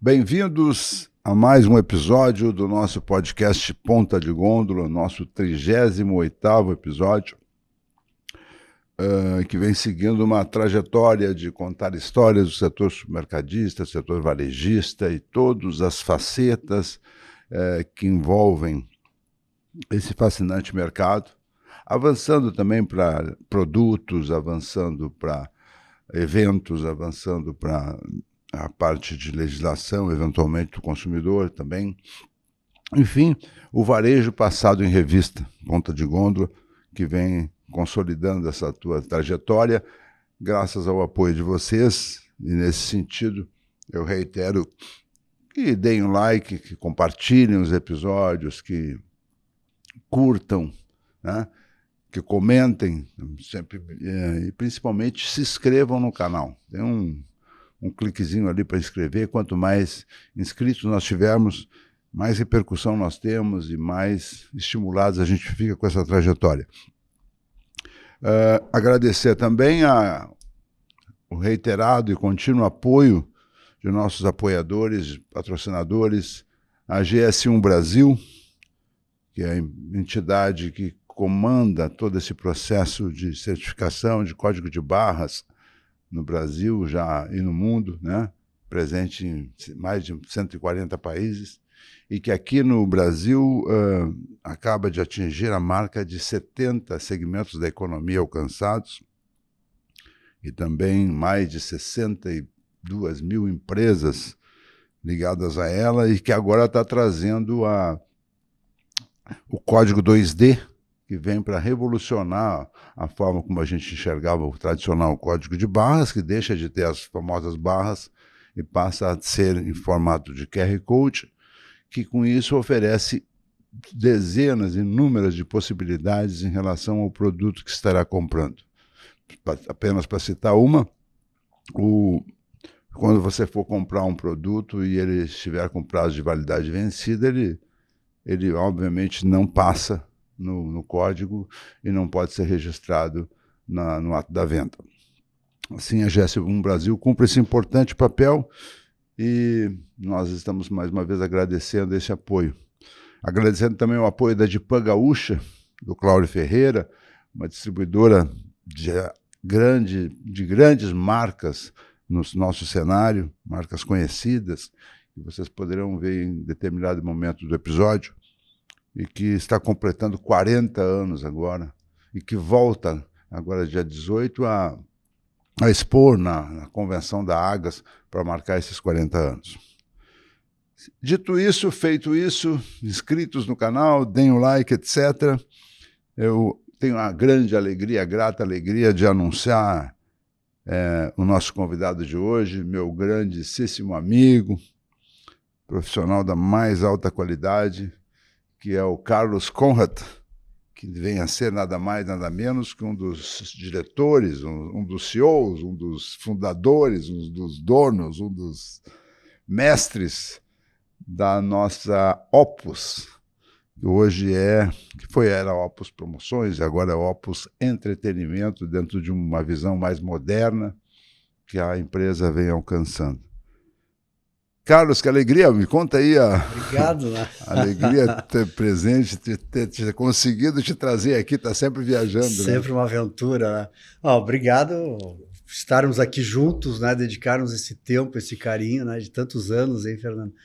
Bem-vindos a mais um episódio do nosso podcast Ponta de Gôndola, nosso 38º episódio, que vem seguindo uma trajetória de contar histórias do setor supermercadista, setor varejista e todas as facetas que envolvem esse fascinante mercado, avançando também para produtos, avançando para eventos, avançando para a parte de legislação, eventualmente do consumidor também. Enfim, o varejo passado em revista, Ponta de Gôndola, que vem consolidando essa tua trajetória, graças ao apoio de vocês. E nesse sentido, eu reitero que deem um like, que compartilhem os episódios, que curtam, né? Que comentem sempre, e principalmente se inscrevam no canal. Tem um cliquezinho ali para inscrever. Quanto mais inscritos nós tivermos, mais repercussão nós temos e mais estimulados a gente fica com essa trajetória. Agradecer também o reiterado e contínuo apoio de nossos apoiadores, patrocinadores, a GS1 Brasil, que é a entidade que comanda todo esse processo de certificação de código de barras no Brasil e no mundo, né? Presente em mais de 140 países, e que aqui no Brasil acaba de atingir a marca de 70 segmentos da economia alcançados, e também mais de 62 mil empresas ligadas a ela, e que agora está trazendo o código 2D, que vem para revolucionar a forma como a gente enxergava o tradicional código de barras, que deixa de ter as famosas barras e passa a ser em formato de QR Code, que com isso oferece dezenas, inúmeras de possibilidades em relação ao produto que estará comprando. Apenas para citar uma, quando você for comprar um produto e ele estiver com prazo de validade vencida, ele obviamente não passa no código e não pode ser registrado no ato da venda. Assim, a GS1 Brasil cumpre esse importante papel e nós estamos mais uma vez agradecendo esse apoio. Agradecendo também o apoio da Dipan Gaúcha, do Cláudio Ferreira, uma distribuidora de grandes marcas no nosso cenário, marcas conhecidas, que vocês poderão ver em determinado momento do episódio, e que está completando 40 anos agora, e que volta agora dia 18 a expor na convenção da Agas para marcar esses 40 anos. Dito isso, feito isso, inscritos no canal, deem o like, etc. Eu tenho a grande alegria, a grata alegria de anunciar o nosso convidado de hoje, meu grandíssimo amigo, profissional da mais alta qualidade, que é o Carlos Conrad, que vem a ser nada mais, nada menos que um dos diretores, um dos CEOs, um dos fundadores, um dos donos, um dos mestres da nossa Opus, que hoje era Opus Promoções e agora é Opus Entretenimento, dentro de uma visão mais moderna que a empresa vem alcançando. Carlos, que alegria, me conta aí Obrigado, né? A alegria de ter presente, ter conseguido te trazer aqui, está sempre viajando. Sempre, né? Uma aventura, né? Obrigado por estarmos aqui juntos, né? Dedicarmos esse tempo, esse carinho, né? De tantos anos, hein, Fernando?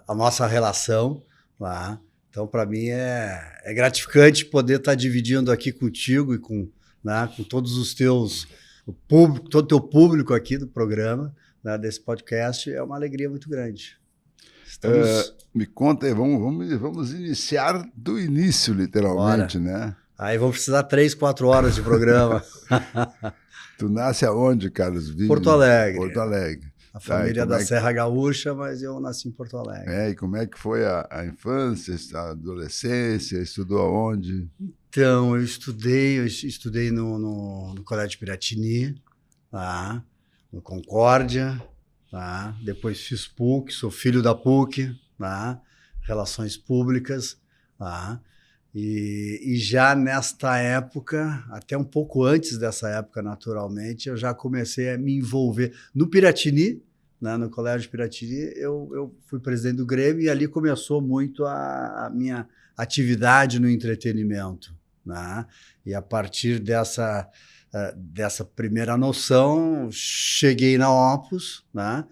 A nossa relação, lá. Então, para mim, é gratificante poder estar dividindo aqui contigo e com todos os teus público, todo o teu público aqui do programa, né, desse podcast. É uma alegria muito grande. Me conta aí, vamos iniciar do início, literalmente. Bora. Né? Aí vamos precisar 3-4 horas de programa. Tu nasce aonde, Carlos? Porto Alegre. Porto Alegre. A família da Serra Gaúcha, mas eu nasci em Porto Alegre. E como é que foi a infância, a adolescência? Estudou aonde? Então, eu estudei no Colégio Piratini, lá, no Concórdia, tá? Depois fiz PUC, sou filho da PUC, tá? Relações Públicas, tá? E já nesta época, até um pouco antes dessa época, naturalmente, eu já comecei a me envolver no Piratini, né, no Colégio Piratini, eu fui presidente do Grêmio e ali começou muito a minha atividade no entretenimento, né? E a partir dessa primeira noção, cheguei na Opus, né?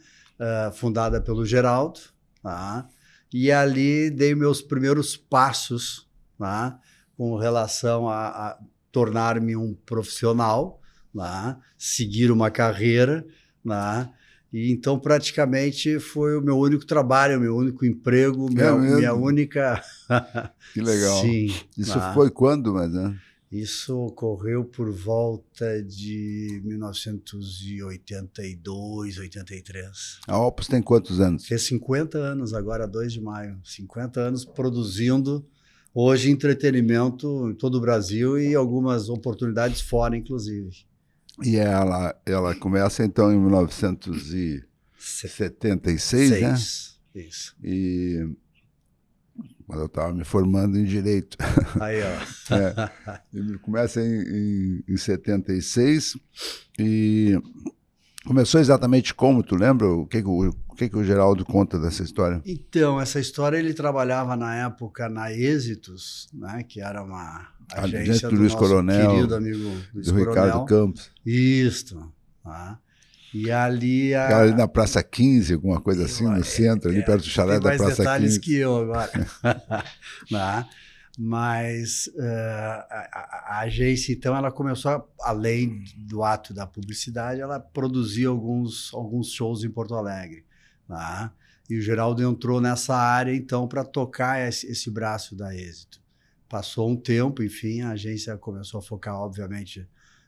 Fundada pelo Geraldo, né? E ali dei meus primeiros passos, né? Com relação a tornar-me um profissional, né? Seguir uma carreira, né? E então praticamente foi o meu único trabalho, o meu único emprego, minha única... Que legal. Sim. Isso foi quando, mas, né? Isso ocorreu por volta de 1982, 83. A Opus tem quantos anos? Fez 50 anos agora, 2 de maio. 50 anos produzindo, hoje, entretenimento em todo o Brasil e algumas oportunidades fora, inclusive. E ela começa, então, em 1976, né? Isso. E... Mas eu estava me formando em Direito. Aí, ó. Ele começa em 76 e começou exatamente como, tu lembra? O que o Geraldo conta dessa história? Então, essa história ele trabalhava na época na Êxitos, né, que era uma agência do Luiz nosso Coronel, querido amigo Luiz do Coronel. Ricardo Campos. Isso. Tá? E ali... Ali na Praça 15, alguma coisa assim, no centro, ali perto do chalé da Praça 15. Tem mais detalhes que eu agora. Tá? Mas a agência, então, ela começou, além do ato da publicidade, ela produzia alguns shows em Porto Alegre. Tá? E o Geraldo entrou nessa área, então, para tocar esse braço da Êxito. Passou um tempo, enfim, a agência começou a focar, obviamente,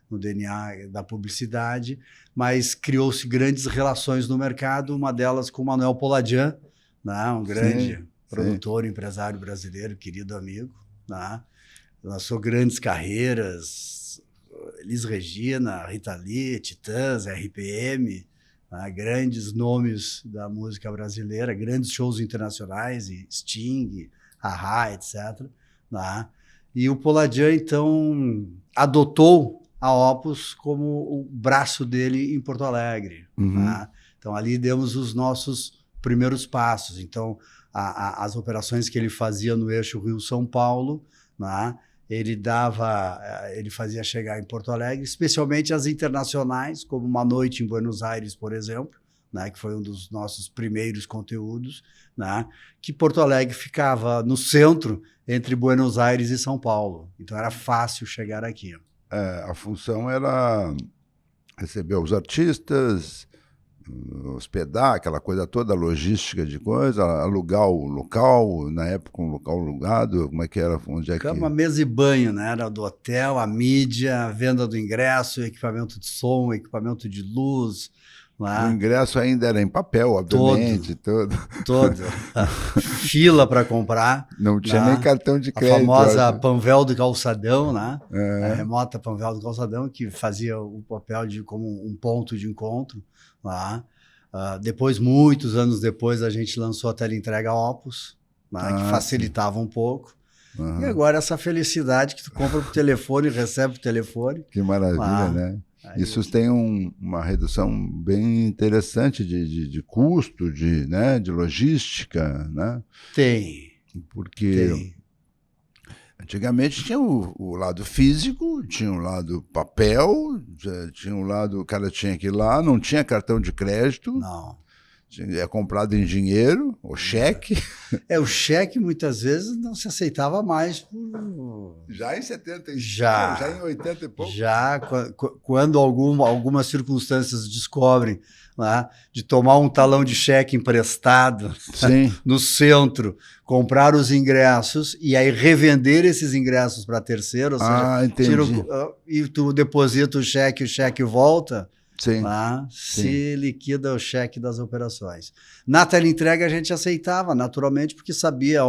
no DNA da publicidade, mas criou-se grandes relações no mercado, uma delas com o Manuel Poladian, né? Um grande produtor, empresário brasileiro, querido amigo. Né? Lançou grandes carreiras, Elis Regina, Rita Lee, Titãs, RPM, né? Grandes nomes da música brasileira, grandes shows internacionais, Sting, A-ha, etc. Né? E o Poladian, então, adotou a Opus como o braço dele em Porto Alegre. Uhum. Tá? Então, ali demos os nossos primeiros passos. Então, as operações que ele fazia no eixo Rio-São Paulo, né? Ele fazia chegar em Porto Alegre, especialmente as internacionais, como Uma Noite em Buenos Aires, por exemplo, né? Que foi um dos nossos primeiros conteúdos, né? Que Porto Alegre ficava no centro, entre Buenos Aires e São Paulo. Então, era fácil chegar aqui. A função era receber os artistas, hospedar, aquela coisa toda, logística de coisa, alugar o local, na época um local alugado, como é que era? Onde é Cama, mesa e banho, né? Era do hotel, a mídia, a venda do ingresso, equipamento de som, equipamento de luz. Lá. O ingresso ainda era em papel, obviamente. Todo. Fila para comprar. Não tinha nem cartão de crédito. A famosa Panvel do Calçadão, né? A remota Panvel do Calçadão, que fazia o papel como um ponto de encontro. Lá. Depois, muitos anos depois, a gente lançou a teleentrega Opus, né? Que facilitava um pouco. Uhum. E agora essa felicidade que tu compra por telefone e recebe por telefone. Que maravilha, né? Isso tem uma redução bem interessante de custo, né, de logística, né? Tem. Porque antigamente tinha o lado físico, tinha o lado papel, tinha o lado, o cara tinha que ir lá, não tinha cartão de crédito. Não. É comprado em dinheiro, ou cheque. O cheque muitas vezes não se aceitava mais. Já em 70 já em 80 e pouco. Já quando algumas circunstâncias descobrem, né, de tomar um talão de cheque emprestado no centro, comprar os ingressos e aí revender esses ingressos para terceiro, ou seja, e tu deposita o cheque volta. Sim. Se liquida o cheque das operações. Na teleentrega a gente aceitava, naturalmente, porque sabia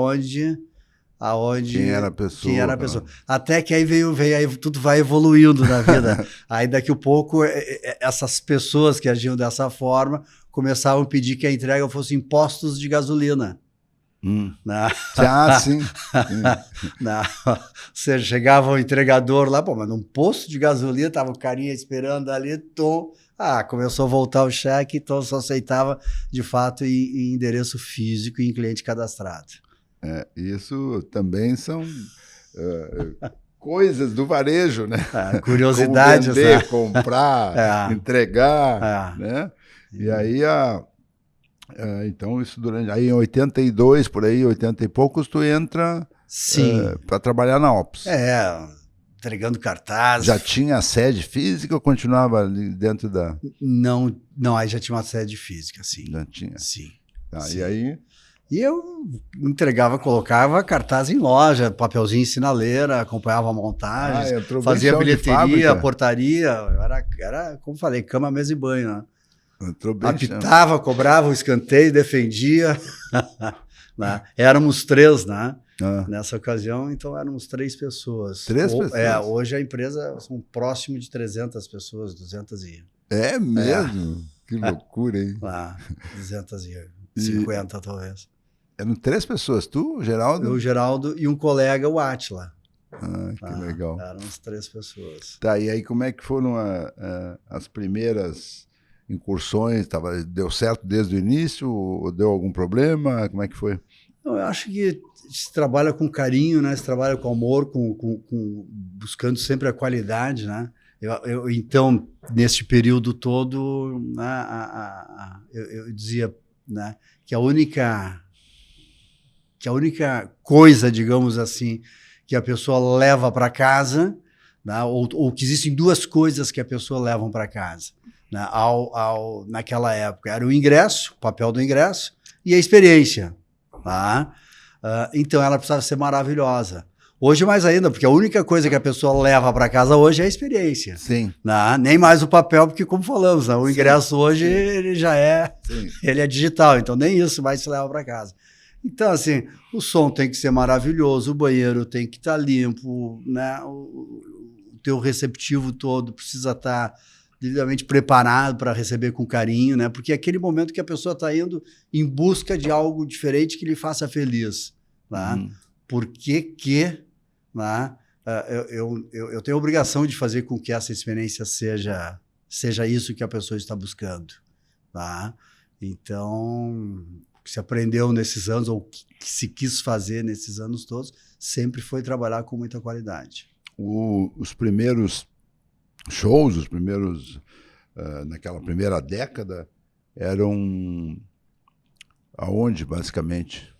quem era a pessoa. Até que aí tudo vai evoluindo na vida. Aí daqui a pouco essas pessoas que agiam dessa forma começavam a pedir que a entrega fosse em postos de gasolina. Né? Sim. Não. Ou seja, chegava o entregador lá, pô, mas num posto de gasolina, tava o carinha esperando ali, começou a voltar o cheque, então só aceitava, de fato, em endereço físico e em cliente cadastrado. Isso também são coisas do varejo, né? Curiosidades, como vender, né? comprar, entregar, né? E aí, então, isso durante... Aí, em 82, por aí, 80 e poucos, tu entra para trabalhar na Opus. Entregando cartaz. Já tinha sede física ou continuava ali dentro da... Não, aí já tinha uma sede física, sim. Já tinha? Sim. Sim. E aí... E eu colocava cartaz em loja, papelzinho em sinaleira, acompanhava montagens, fazia bilheteria, portaria. Era, como falei, cama, mesa e banho, né? Apitava, cobrava o escanteio, defendia. Né? Éramos 3, né? Nessa ocasião, então éramos 3 pessoas. 3 pessoas? Hoje a empresa são próximo de 300 pessoas, 200 e... É mesmo? Que loucura, hein? 250 talvez. Eram 3 pessoas, tu, o Geraldo? O Geraldo e um colega, o Átila. Que legal. Éramos 3 pessoas. Tá, e aí como é que foram as primeiras incursões? Deu certo desde o início? Ou deu algum problema? Como é que foi? Eu acho que se trabalha com carinho, né? Se trabalha com amor, buscando sempre a qualidade, né? Então, nesse período todo, né, eu dizia, né, que a única coisa, digamos assim, que a pessoa leva para casa, né, ou que existem 2 coisas que a pessoa leva para casa, né, naquela época, era o ingresso, o papel do ingresso, e a experiência. Tá? Então ela precisava ser maravilhosa. Hoje mais ainda, porque a única coisa que a pessoa leva para casa hoje é a experiência. Sim. Né? Nem mais o papel, porque como falamos, né? O ingresso hoje ele já ele é digital, então nem isso mais se leva para casa. Então, assim, o som tem que ser maravilhoso, o banheiro tem que estar limpo, né? O teu receptivo todo precisa estar devidamente preparado para receber com carinho, né? Porque é aquele momento que a pessoa está indo em busca de algo diferente que lhe faça feliz. Né? Por que né? Eu tenho a obrigação de fazer com que essa experiência seja isso que a pessoa está buscando. Tá? Então... que se aprendeu nesses anos, ou que se quis fazer nesses anos todos, sempre foi trabalhar com muita qualidade. Os primeiros shows, naquela primeira década, eram aonde, basicamente?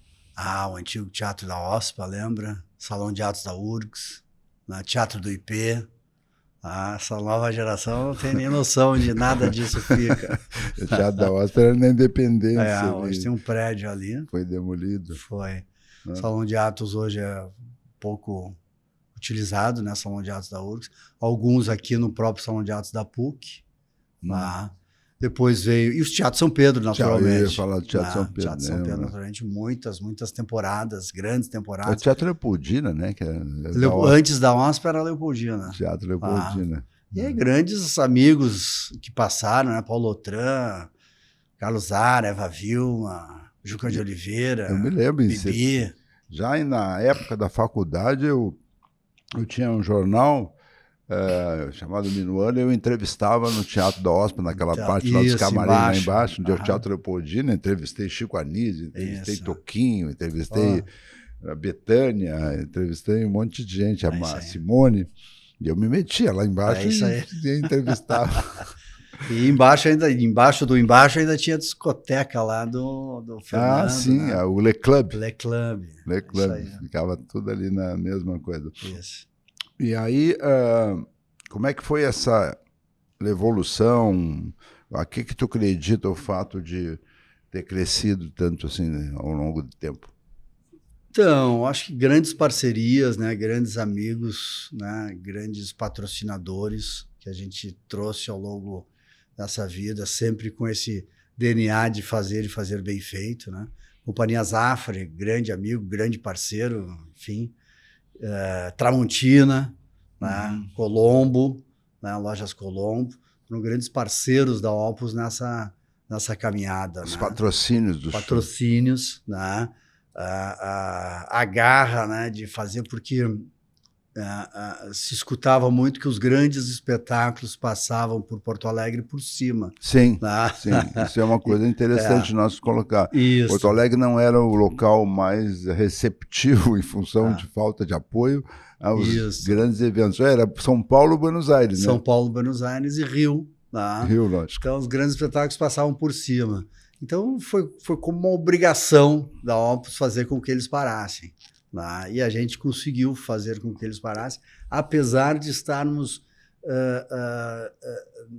O antigo Teatro da OSPA, lembra? Salão de Atos da URGS, Teatro do IP. Essa nova geração não tem nem noção de nada disso fica. O Teatro da OSPA era na Independência. Hoje tem um prédio ali. Foi demolido. Foi. O Salão de Atos hoje é pouco utilizado, né? Salão de Atos da URGS. Alguns aqui no próprio Salão de Atos da PUC. Depois veio... E os Teatros São Pedro, naturalmente. Eu ia falar do Teatro São Pedro. Teatro São Pedro, naturalmente. Muitas temporadas, grandes temporadas. O Teatro Leopoldina, né? Antes da OSPA era Leopoldina. Teatro Leopoldina. E aí, grandes amigos que passaram, né? Paulo Otran, Carlos Zara, Eva Vilma, Juca de Oliveira, eu me lembro, Bibi. Já na época da faculdade, eu tinha um jornal chamado Minuano, eu entrevistava no Teatro da OSPA, naquela parte lá dos camarins lá embaixo, onde é o Teatro Leopoldina, entrevistei Chico Anísio, entrevistei Toquinho, entrevistei a Betânia, entrevistei um monte de gente, a Simone, e eu me metia lá embaixo e entrevistava. E embaixo do embaixo ainda tinha a discoteca lá do Fernando. Sim, né? O Le Club. Le Club. Le Club, ficava tudo ali na mesma coisa. Isso. E aí, como é que foi essa evolução? A que tu acredita o fato de ter crescido tanto assim, né, ao longo do tempo? Então, acho que grandes parcerias, né, grandes amigos, né, grandes patrocinadores que a gente trouxe ao longo dessa vida, sempre com esse DNA de fazer e fazer bem feito, né? Companhia Zafre, grande amigo, grande parceiro, enfim. Tramontina, né? Colombo, né? Lojas Colombo, foram grandes parceiros da Opus nessa caminhada. Os né? patrocínios dos patrocínios, né? a garra, né, de fazer, porque se escutava muito que os grandes espetáculos passavam por Porto Alegre por cima. Sim, Né? sim, isso é uma coisa interessante nós colocar. Isso. Porto Alegre não era o local mais receptivo em função de falta de apoio aos grandes eventos. Era São Paulo, Buenos Aires, né? São Paulo, Buenos Aires e Rio. Né? Rio, lógico. Então, os grandes espetáculos passavam por cima. Então, foi como uma obrigação da Opus fazer com que eles parassem. Né? E a gente conseguiu fazer com que eles parassem, apesar de estarmos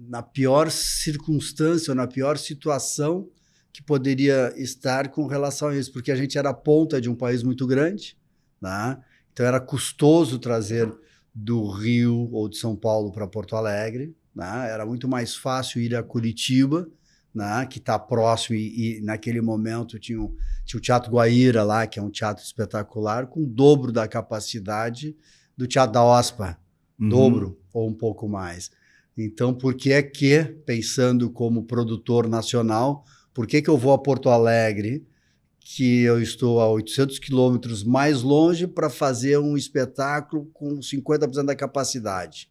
na pior circunstância, na pior situação que poderia estar com relação a isso, porque a gente era a ponta de um país muito grande, né? Então era custoso trazer do Rio ou de São Paulo para Porto Alegre, né? Era muito mais fácil ir a Curitiba, né, que está próximo, e naquele momento tinha o Teatro Guaíra lá, que é um teatro espetacular, com o dobro da capacidade do Teatro da OSPA, dobro ou um pouco mais. Então, por que pensando como produtor nacional, por que eu vou a Porto Alegre, que eu estou a 800 quilômetros mais longe, para fazer um espetáculo com 50% da capacidade?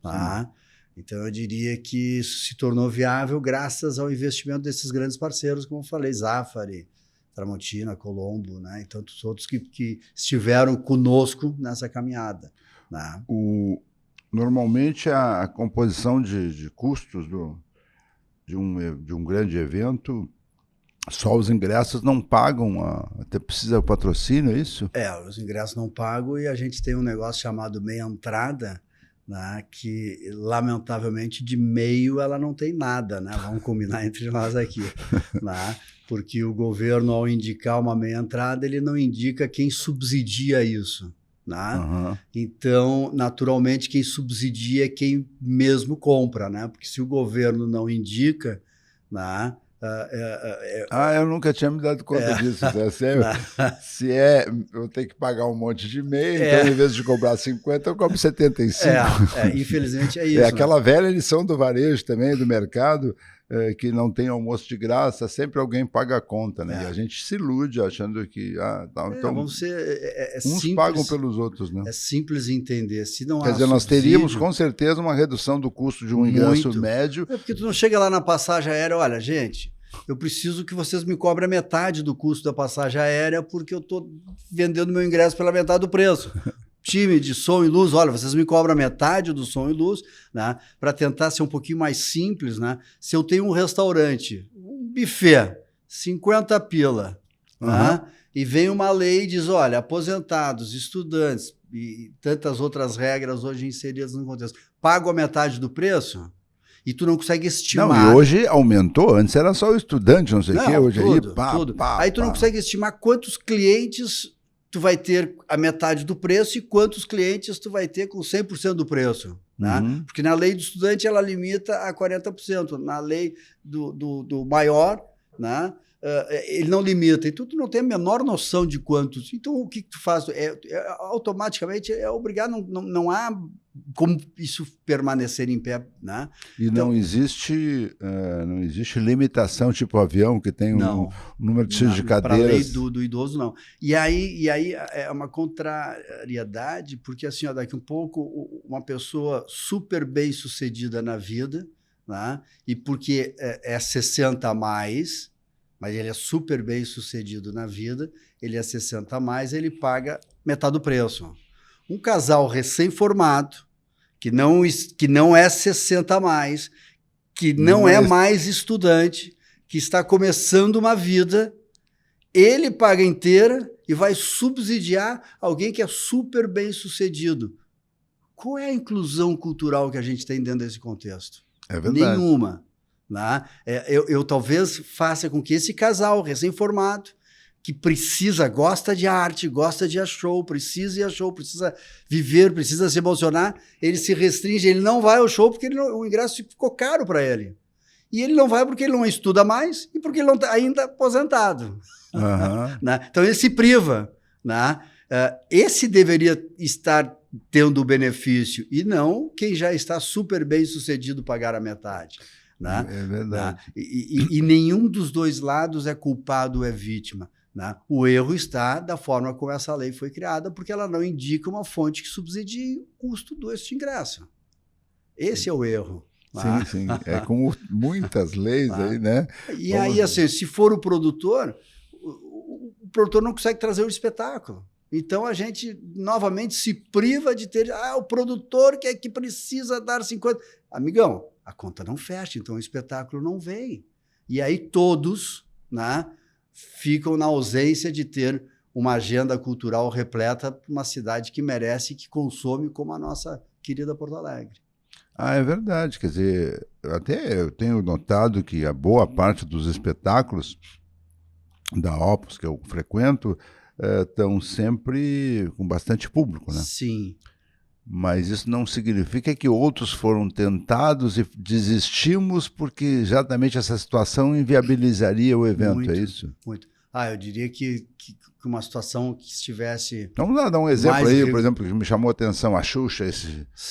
Tá? Então, eu diria que isso se tornou viável graças ao investimento desses grandes parceiros, como eu falei, Zafari, Tramontina, Colombo, né, e tantos outros que estiveram conosco nessa caminhada. Né? Normalmente, a composição de custos de um grande evento, só os ingressos não pagam, até precisa o patrocínio, é isso? Os ingressos não pagam e a gente tem um negócio chamado meia entrada, né, que lamentavelmente de meio ela não tem nada, né? Vamos combinar entre nós aqui, né? Porque o governo, ao indicar uma meia entrada, ele não indica quem subsidia isso, né? Então, naturalmente, quem subsidia é quem mesmo compra, né? Porque se o governo não indica, né, eu nunca tinha me dado conta disso. Se eu tenho que pagar um monte de meia, então em vez de cobrar 50, eu cobro 75. Infelizmente é isso. É aquela velha lição do varejo também, do mercado, que não tem almoço de graça, sempre alguém paga a conta, né? E a gente se ilude achando que... então, vamos ser, uns simples, pagam pelos outros, né? É simples entender. Se não Quer dizer, nós teríamos com certeza uma redução do custo de um ingresso médio. Porque tu não chega lá na passagem aérea, olha, gente... Eu preciso que vocês me cobrem a metade do custo da passagem aérea porque eu estou vendendo meu ingresso pela metade do preço. Time de som e luz, olha, vocês me cobram a metade do som e luz, né? Para tentar ser um pouquinho mais simples, né? Se eu tenho um restaurante, um buffet, 50 pila, né? E vem uma lei e diz, olha, aposentados, estudantes e tantas outras regras hoje inseridas no contexto, pago a metade do preço? E tu não consegue estimar. Não, e hoje aumentou, antes era só o estudante, não sei o quê, hoje tudo, aí, tudo. Aí tu não consegue estimar quantos clientes tu vai ter a metade do preço e quantos clientes tu vai ter com 100% do preço. Né? Porque na lei do estudante ela limita a 40%, na lei do maior, né? Ele não limita, então tu não tem a menor noção de quantos. Então o que tu faz? Automaticamente é obrigado, não há como isso permanecer em pé, né? E então, não existe limitação tipo avião que tem um número de cadeiras. Para a lei do idoso não. E aí é uma contrariedade, porque assim, daqui um pouco uma pessoa super bem sucedida na vida, né? E porque é 60 a mais, mas ele é super bem sucedido na vida, ele é 60 a mais, ele paga metade do preço. Um casal recém-formado, que não é 60 a mais, que não é mais estudante, que está começando uma vida, ele paga inteira e vai subsidiar alguém que é super bem sucedido. Qual é a inclusão cultural que a gente tem dentro desse contexto? É verdade. Nenhuma. Né? Eu talvez faça com que esse casal recém-formado, que gosta de arte, gosta de ir a show, precisa viver, precisa se emocionar, ele se restringe, ele não vai ao show porque o ingresso ficou caro para ele. E ele não vai porque ele não estuda mais e porque ele não está ainda aposentado. Né? Então ele se priva. Né? Esse deveria estar tendo o benefício e não quem já está super bem sucedido pagar a metade. Né? É verdade. Né? E nenhum dos dois lados é culpado ou é vítima. né? O erro está da forma como essa lei foi criada, porque ela não indica uma fonte que subsidie o custo deste ingresso. Esse é o erro. Sim, sim. É como muitas leis aí, né? E aí, assim, se for o produtor não consegue trazer o espetáculo. Então a gente novamente se priva de ter. O produtor que precisa dar 50. Amigão, a conta não fecha, então o espetáculo não vem. E aí todos, né, ficam na ausência de ter uma agenda cultural repleta para uma cidade que merece e que consome como a nossa querida Porto Alegre. É verdade. Quer dizer, até eu tenho notado que a boa parte dos espetáculos da Opus que eu frequento estão sempre com bastante público, né? Sim. Mas isso não significa que outros foram tentados e desistimos porque exatamente essa situação inviabilizaria o evento, muito, é isso? Muito. Eu diria que uma situação que estivesse... Vamos lá dar um exemplo aí, por exemplo, que me chamou a atenção, a Xuxa,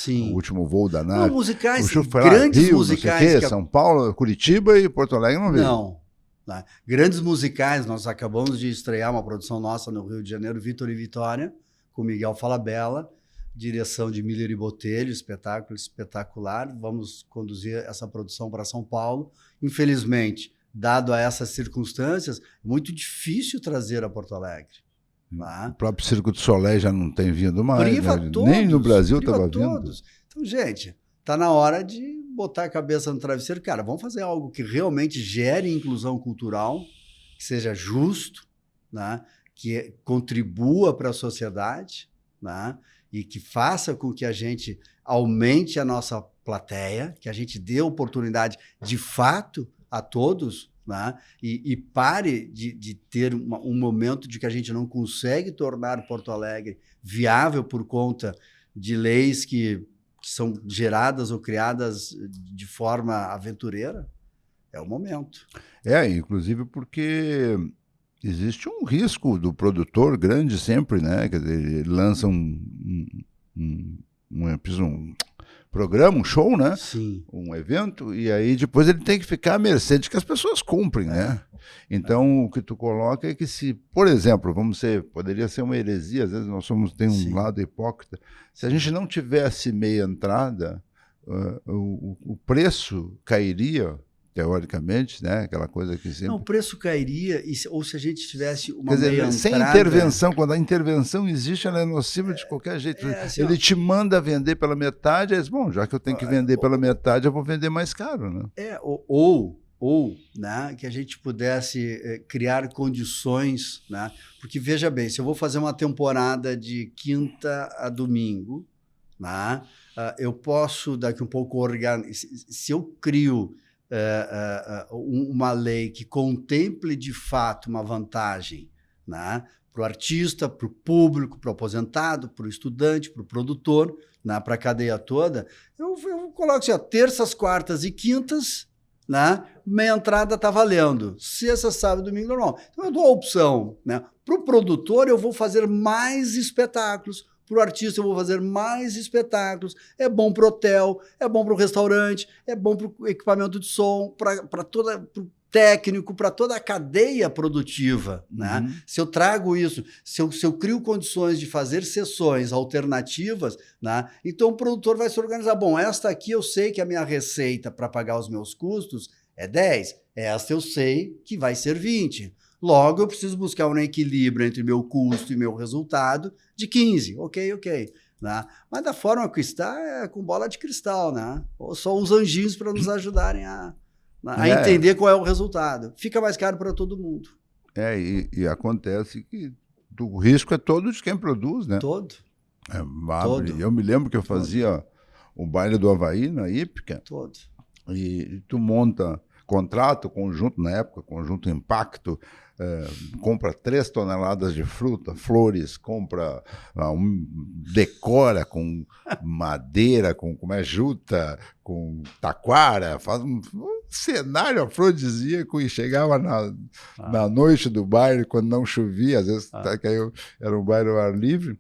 o último voo da nave. Não, musicais, grandes Rio, musicais. São Paulo, Curitiba e Porto Alegre não veio. Não. Né? Grandes musicais, nós acabamos de estrear uma produção nossa no Rio de Janeiro, Vitor e Vitória, com Miguel Falabella, direção de Miller e Botelho, espetáculo espetacular. Vamos conduzir essa produção para São Paulo. Infelizmente, dado a essas circunstâncias, é muito difícil trazer a Porto Alegre. Tá? O próprio Circo do Soleil já não tem vindo mais. Priva né? todos, nem no Brasil estava vindo. Então, gente, está na hora de botar a cabeça no travesseiro. Cara, vamos fazer algo que realmente gere inclusão cultural, que seja justo, né? Que contribua para a sociedade, né? E que faça com que a gente aumente a nossa plateia, que a gente dê oportunidade de fato a todos, né? E pare de ter um momento de que a gente não consegue tornar Porto Alegre viável por conta de leis que são geradas ou criadas de forma aventureira. É o momento. Inclusive porque existe um risco do produtor grande sempre, né? Quer dizer, ele lança um programa, um show, né? Sim. Um evento, e aí depois ele tem que ficar à mercê de que as pessoas cumprem, né? Então, o que tu coloca é que se, por exemplo, poderia ser uma heresia, às vezes tem um lado hipócrita, se a gente não tivesse meia entrada, o preço cairia, teoricamente, né? Aquela coisa que sempre... Não, o preço cairia, ou se a gente tivesse uma Quer dizer, meia sem entrada... intervenção, quando a intervenção existe, ela é nociva de qualquer jeito. Assim, ele te manda vender pela metade, bom, já que eu tenho que vender pela metade, eu vou vender mais caro, né? Ou né, que a gente pudesse criar condições, né? Porque, veja bem, se eu vou fazer uma temporada de quinta a domingo, né, eu posso, daqui um pouco, se eu crio uma lei que contemple, de fato, uma vantagem, né, para o artista, para o público, para o aposentado, para o estudante, para o produtor, né, para a cadeia toda, eu coloco assim, terças, quartas e quintas, né, meia entrada está valendo. Sexta, sábado, domingo, normal. Então eu dou a opção, né? Para o produtor, eu vou fazer mais espetáculos. Para o artista, eu vou fazer mais espetáculos. É bom para o hotel, é bom para o restaurante, é bom para o equipamento de som, para o técnico, para toda a cadeia produtiva. Né? Uhum. Se eu trago isso, se eu crio condições de fazer sessões alternativas, né? Então o produtor vai se organizar. Bom, esta aqui eu sei que a minha receita para pagar os meus custos é 10. Esta eu sei que vai ser 20. Logo, eu preciso buscar um equilíbrio entre meu custo e meu resultado de 15. Ok. Né? Mas da forma que está, é com bola de cristal, né? Ou só os anjinhos para nos ajudarem a entender qual é o resultado. Fica mais caro para todo mundo. E acontece que o risco é todo de quem produz, né? Todo. Todo. Eu me lembro que eu fazia o baile do Havaí na Ípica. Todo. E tu monta contrato, conjunto, na época, conjunto Impacto, compra 3 toneladas de fruta, flores, decora com madeira, com juta, com taquara, faz um cenário afrodisíaco e chegava na noite do baile, quando não chovia, às vezes era um baile ao ar livre,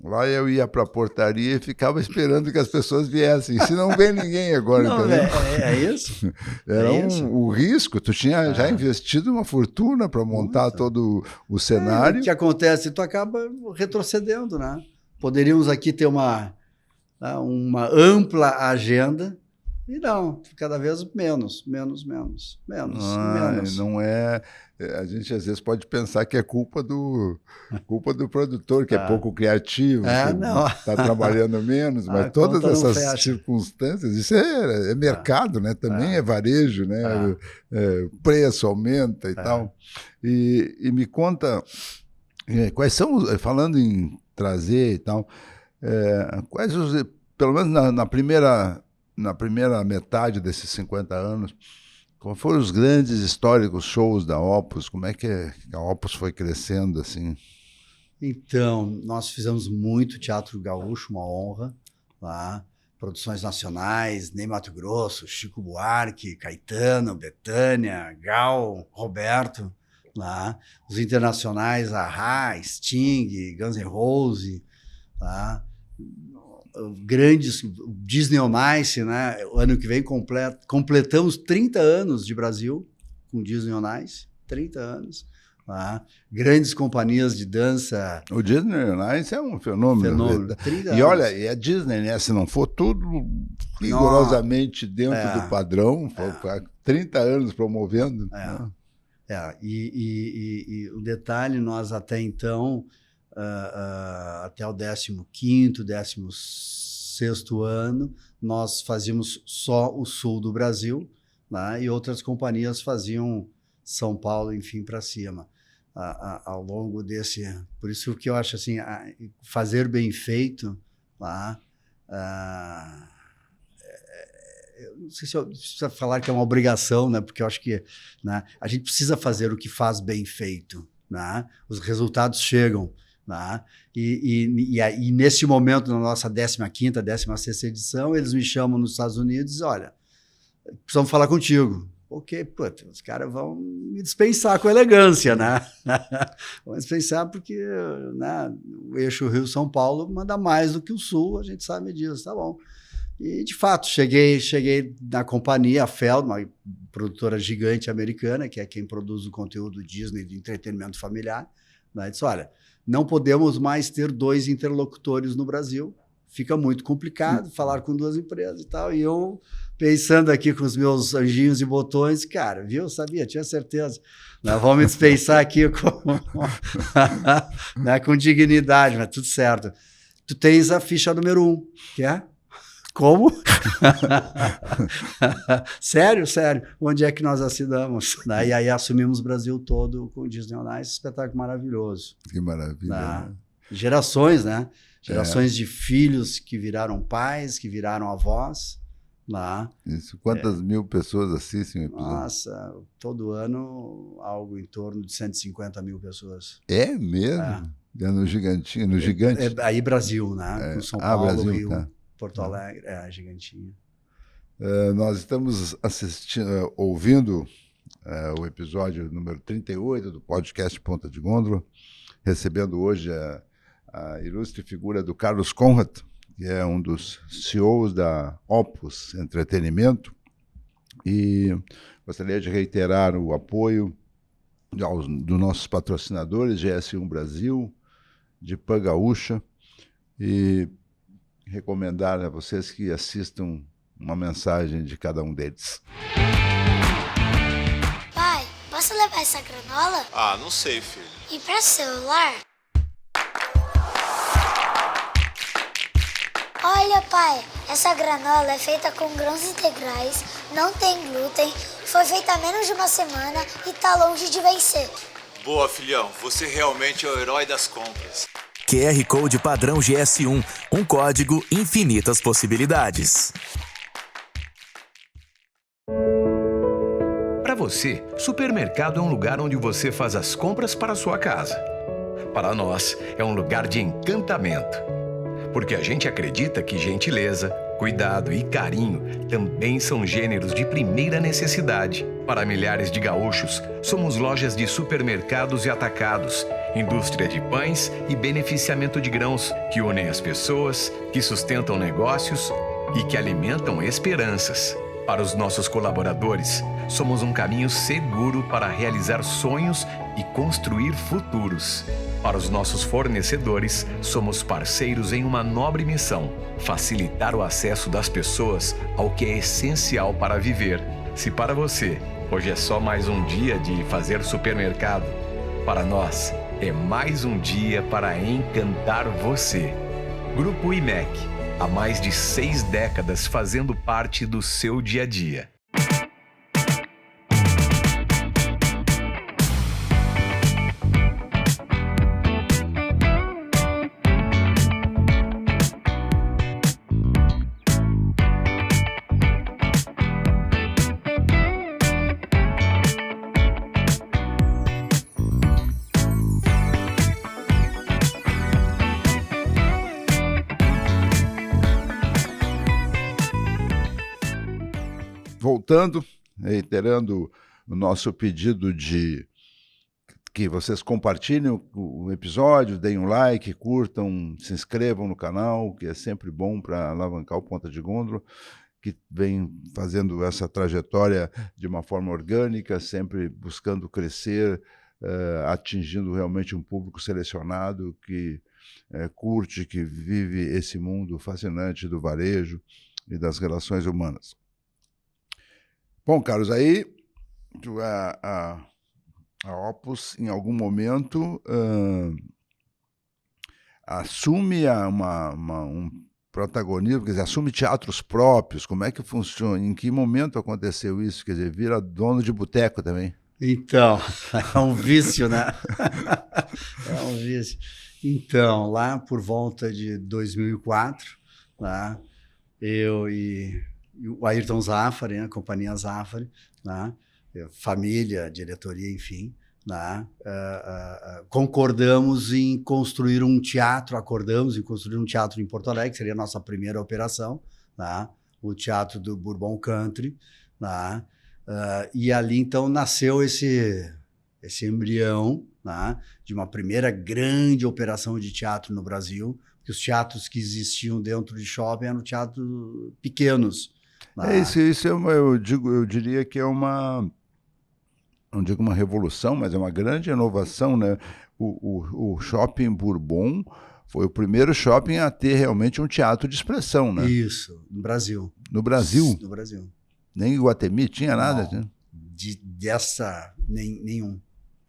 Lá eu ia para a portaria e ficava esperando que as pessoas viessem. Se não vem ninguém agora, Não, entendeu? é isso. Era isso. o risco. Tu tinha já investido uma fortuna para montar Muito. todo o cenário. O que acontece? Tu acaba retrocedendo, né? Poderíamos aqui ter uma ampla agenda e não, cada vez menos. Não é. A gente às vezes pode pensar que é culpa do produtor, que é pouco criativo, que está trabalhando menos, mas todas essas circunstâncias, isso é mercado, né? Também é varejo, né? Preço aumenta e tal. E me conta, quais são, falando em trazer e tal, quais os, pelo menos na primeira metade desses 50 anos, qual foram os grandes históricos shows da Opus? Como é que a Opus foi crescendo assim? Então, nós fizemos muito teatro gaúcho, uma honra, lá, produções nacionais, Ney Matogrosso, Chico Buarque, Caetano, Bethânia, Gal, Roberto, lá, os internacionais, A.H., Sting, Guns N' Roses, lá, grandes, Disney on Ice, né? O ano que vem completamos 30 anos de Brasil com Disney on Ice, 30 anos. Tá? Grandes companhias de dança. O Disney on Ice é um fenômeno. E olha, e a Disney, né? Se não for tudo rigorosamente dentro do padrão, foi 30 anos promovendo. E o detalhe, nós até então, até o 15º, 16º ano, nós fazíamos só o sul do Brasil, né? E outras companhias faziam São Paulo, enfim, para cima. Ao longo desse... Por isso que eu acho assim, fazer bem feito, lá, eu não sei se eu preciso falar que é uma obrigação, né? Porque eu acho que, né, a gente precisa fazer o que faz bem feito, né? Os resultados chegam. Né? E nesse momento, na nossa 15ª, 16ª edição, eles me chamam nos Estados Unidos e dizem, olha, precisamos falar contigo. Ok, puta, os caras vão me dispensar com elegância, né? Vão dispensar porque, né, o eixo Rio-São Paulo manda mais do que o Sul, a gente sabe disso, tá bom. E, de fato, cheguei na companhia, a Feld, uma produtora gigante americana, que é quem produz o conteúdo Disney de entretenimento familiar, né? Disse, olha, não podemos mais ter 2 interlocutores no Brasil, fica muito complicado falar com 2 empresas e tal. E eu, pensando aqui com os meus anjinhos e botões, cara, viu? Sabia, tinha certeza. Nós vamos me dispensar aqui né, com dignidade, mas tudo certo. Tu tens a ficha número 1, que é? Como? Sério? Onde é que nós assinamos? E aí assumimos o Brasil todo com o Disney on Ice, espetáculo maravilhoso. Que maravilha. Gerações, né? Gerações de filhos que viraram pais, que viraram avós. Lá. Isso. Quantas mil pessoas assistem o episódio? Nossa, todo ano algo em torno de 150 mil pessoas. É mesmo? É no Gigantinho, no Gigante? Aí Brasil, né? Com São Paulo, Brasil, Rio, tá. Porto Alegre, Gigantinho. Nós estamos ouvindo o episódio número 38 do podcast Ponta de Gôndola, recebendo hoje a ilustre figura do Carlos Conrad, que é um dos CEOs da Opus Entretenimento, e gostaria de reiterar o apoio dos nossos patrocinadores, GS1 Brasil, de Pan Gaúcha, e recomendar a vocês que assistam uma mensagem de cada um deles. Pai, posso levar essa granola? Ah, não sei, filho. E para celular? Olha, pai, essa granola é feita com grãos integrais, não tem glúten, foi feita há menos de uma semana e tá longe de vencer. Boa, filhão. Você realmente é o herói das compras. QR Code padrão GS1, um código infinitas possibilidades. Para você, supermercado é um lugar onde você faz as compras para a sua casa. Para nós, é um lugar de encantamento. Porque a gente acredita que gentileza, cuidado e carinho também são gêneros de primeira necessidade. Para milhares de gaúchos, somos lojas de supermercados e atacados, indústria de pães e beneficiamento de grãos, que unem as pessoas, que sustentam negócios e que alimentam esperanças. Para os nossos colaboradores, somos um caminho seguro para realizar sonhos e construir futuros. Para os nossos fornecedores, somos parceiros em uma nobre missão: facilitar o acesso das pessoas ao que é essencial para viver. Se para você, hoje é só mais um dia de fazer supermercado, para nós, é mais um dia para encantar você. Grupo IMEC, há mais de 6 décadas fazendo parte do seu dia a dia. Voltando, reiterando o nosso pedido de que vocês compartilhem o episódio, deem um like, curtam, se inscrevam no canal, que é sempre bom para alavancar o Ponta de Gôndola, que vem fazendo essa trajetória de uma forma orgânica, sempre buscando crescer, atingindo realmente um público selecionado que curte, que vive esse mundo fascinante do varejo e das relações humanas. Bom, Carlos, aí a Opus, em algum momento, assume um protagonismo, quer dizer, assume teatros próprios. Como é que funciona? Em que momento aconteceu isso? Quer dizer, vira dono de boteco também? Então, é um vício, né? É um vício. Então, lá por volta de 2004, lá, eu e o Ayrton Zafari, a companhia Zafari, né? Família, diretoria, enfim, né? Acordamos em construir um teatro em Porto Alegre, que seria a nossa primeira operação, né? O Teatro do Bourbon Country, né? E ali, então, nasceu esse embrião, né? De uma primeira grande operação de teatro no Brasil, porque os teatros que existiam dentro de shopping eram teatros pequenos. Isso eu diria que é não digo uma revolução, mas é uma grande inovação, né? O Shopping Bourbon foi o primeiro shopping a ter realmente um teatro de expressão, né? Isso, no Brasil. No Brasil? No Brasil. Nem Iguatemi tinha nada? Não, nenhum.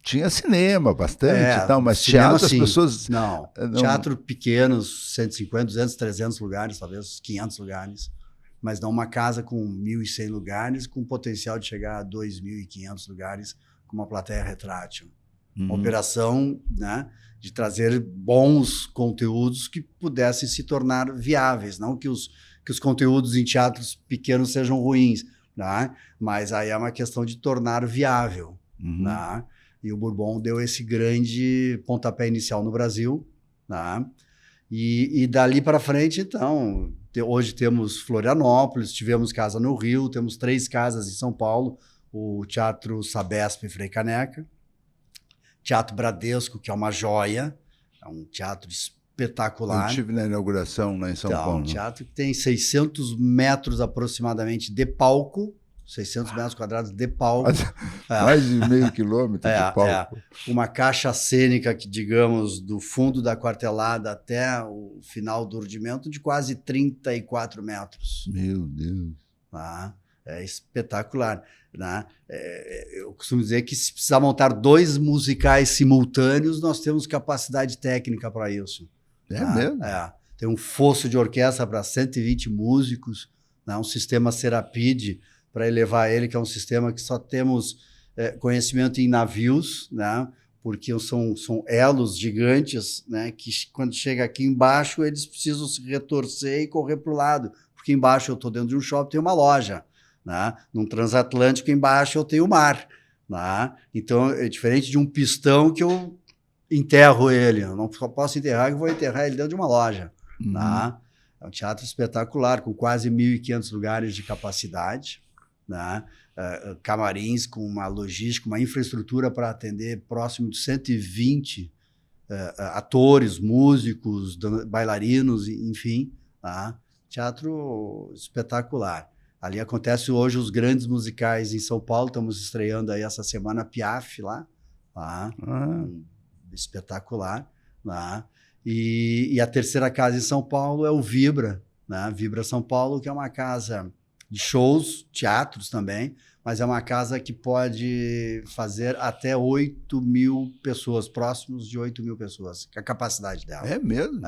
Tinha cinema bastante e tal, mas cinema, teatro as pessoas... Não, teatro pequenos, 150, 200, 300 lugares, talvez 500 lugares. Mas não uma casa com 1.100 lugares, com potencial de chegar a 2.500 lugares, com uma plateia retrátil. Uma operação, né, de trazer bons conteúdos que pudessem se tornar viáveis, não que os conteúdos em teatros pequenos sejam ruins, né, mas aí é uma questão de tornar viável. Né, e o Bourbon deu esse grande pontapé inicial no Brasil, né, e dali para frente, então... Hoje temos Florianópolis, tivemos casa no Rio, temos 3 casas em São Paulo, o Teatro Sabesp Frei Caneca, Teatro Bradesco, que é uma joia, é um teatro espetacular. Eu estive na inauguração lá em São Paulo. Um teatro que tem 600 metros aproximadamente de palco, 600 metros quadrados de palco. Mais de meio quilômetro de palco. Uma caixa cênica, que, digamos, do fundo da quartelada até o final do urdimento, de quase 34 metros. Meu Deus. É espetacular. Né? Eu costumo dizer que se precisar montar 2 musicais simultâneos, nós temos capacidade técnica para isso. Mesmo? Tem um fosso de orquestra para 120 músicos, né? Um sistema Serapide para elevar ele, que é um sistema que só temos conhecimento em navios, né? Porque são elos gigantes, né? Que quando chega aqui embaixo, eles precisam se retorcer e correr para o lado, porque embaixo eu estou dentro de um shopping, tem uma loja, né? Num transatlântico, embaixo eu tenho o mar, né? Então é diferente de um pistão que eu enterro ele, eu não posso enterrar, eu vou enterrar ele dentro de uma loja. Né? É um teatro espetacular, com quase 1.500 lugares de capacidade, né? Camarins com uma logística, uma infraestrutura para atender próximo de 120 atores, músicos, bailarinos, enfim, tá? Teatro espetacular. Ali acontece hoje os grandes musicais em São Paulo, estamos estreando aí essa semana Piaf lá, tá? Espetacular, tá? E a terceira casa em São Paulo é o Vibra, né? Vibra São Paulo, que é uma casa de shows, teatros também, mas é uma casa que pode fazer até 8.000 pessoas, próximos de 8.000 pessoas, que é a capacidade dela. É mesmo?